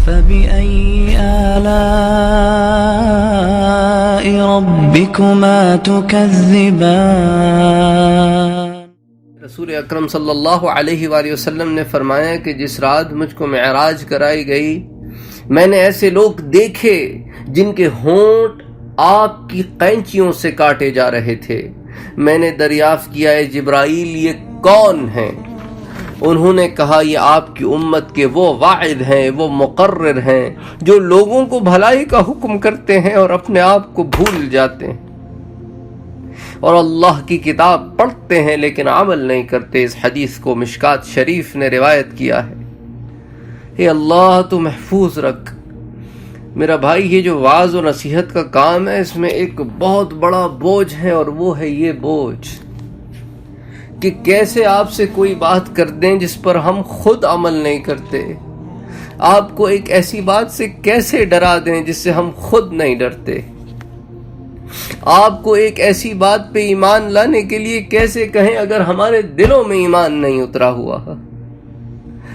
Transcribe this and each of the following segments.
فبأي آلاء ربكما تكذبان۔ رسول اکرم صلی اللہ علیہ وآلہ وسلم نے فرمایا کہ جس رات مجھ کو معراج کرائی گئی، میں نے ایسے لوگ دیکھے جن کے ہونٹ آگ کی قینچیوں سے کاٹے جا رہے تھے۔ میں نے دریافت کیا ہے جبرائیل یہ کون ہیں؟ انہوں نے کہا یہ آپ کی امت کے وہ واعظ ہیں، وہ مقرر ہیں جو لوگوں کو بھلائی کا حکم کرتے ہیں اور اپنے آپ کو بھول جاتے ہیں، اور اللہ کی کتاب پڑھتے ہیں لیکن عمل نہیں کرتے۔ اس حدیث کو مشکات شریف نے روایت کیا ہے۔ اے اللہ تو محفوظ رکھ میرا بھائی، یہ جو وعظ و نصیحت کا کام ہے اس میں ایک بہت بڑا بوجھ ہے، اور وہ ہے یہ بوجھ کہ کیسے آپ سے کوئی بات کر دیں جس پر ہم خود عمل نہیں کرتے، آپ کو ایک ایسی بات سے کیسے ڈرا دیں جس سے ہم خود نہیں ڈرتے، آپ کو ایک ایسی بات پہ ایمان لانے کے لیے کیسے کہیں اگر ہمارے دلوں میں ایمان نہیں اترا ہوا۔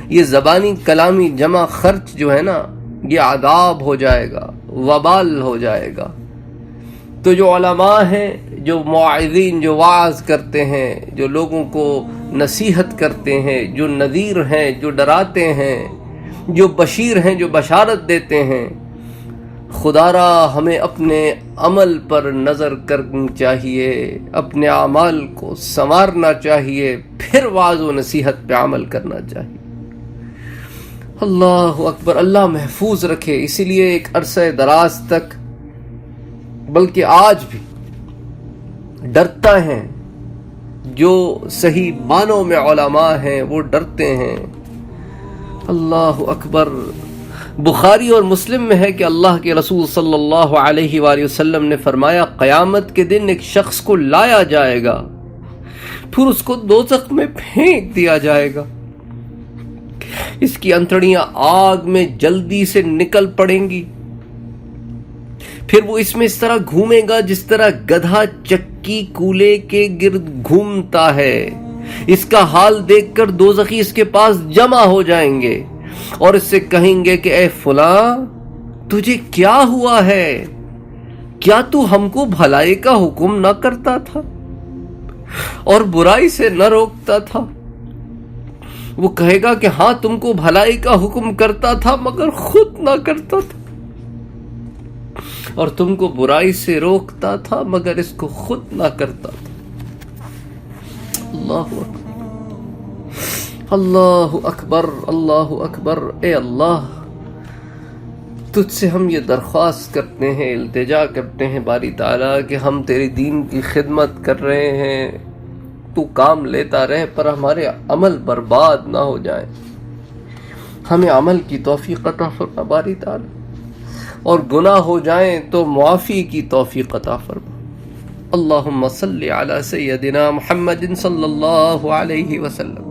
یہ زبانی کلامی جمع خرچ جو ہے نا، یہ عذاب ہو جائے گا، وبال ہو جائے گا۔ تو جو علماء ہیں، جو مواعظین، جو وعظ کرتے ہیں، جو لوگوں کو نصیحت کرتے ہیں، جو نذیر ہیں، جو ڈراتے ہیں، جو بشیر ہیں، جو بشارت دیتے ہیں، خدا را ہمیں اپنے عمل پر نظر کرنی چاہیے، اپنے اعمال کو سنوارنا چاہیے، پھر وعظ و نصیحت پہ عمل کرنا چاہیے۔ اللہ اکبر، اللہ محفوظ رکھے۔ اسی لیے ایک عرصہ دراز تک، بلکہ آج بھی ڈرتا ہیں جو صحیح معنوں میں علماء ہیں، وہ ڈرتے ہیں۔ اللہ اکبر۔ بخاری اور مسلم میں ہے کہ اللہ کے رسول صلی اللہ علیہ وآلہ وسلم نے فرمایا قیامت کے دن ایک شخص کو لایا جائے گا، پھر اس کو دوزخ میں پھینک دیا جائے گا، اس کی انتڑیاں آگ میں جلدی سے نکل پڑیں گی، پھر وہ اس میں اس طرح گھومے گا جس طرح گدھا چکی کولے کے گرد گھومتا ہے۔ اس کا حال دیکھ کر دوزخی اس کے پاس جمع ہو جائیں گے اور اس سے کہیں گے کہ اے فلاں، تجھے کیا ہوا ہے؟ کیا تو ہم کو بھلائی کا حکم نہ کرتا تھا اور برائی سے نہ روکتا تھا؟ وہ کہے گا کہ ہاں تم کو بھلائی کا حکم کرتا تھا مگر خود نہ کرتا تھا، اور تم کو برائی سے روکتا تھا مگر اس کو خود نہ کرتا تھا۔ اللہ اکبر، اللہ اکبر، اللہ اکبر۔ اے اللہ، تجھ سے ہم یہ درخواست کرتے ہیں، التجا کرتے ہیں باری تعالیٰ کہ ہم تیری دین کی خدمت کر رہے ہیں، تو کام لیتا رہے پر ہمارے عمل برباد نہ ہو جائیں، ہمیں عمل کی توفیق عطا فرما باری تعالیٰ، اور گناہ ہو جائیں تو معافی کی توفیق عطا فرما۔ اللہم صلی علی سیدنا محمد صلی اللہ علیہ وسلم۔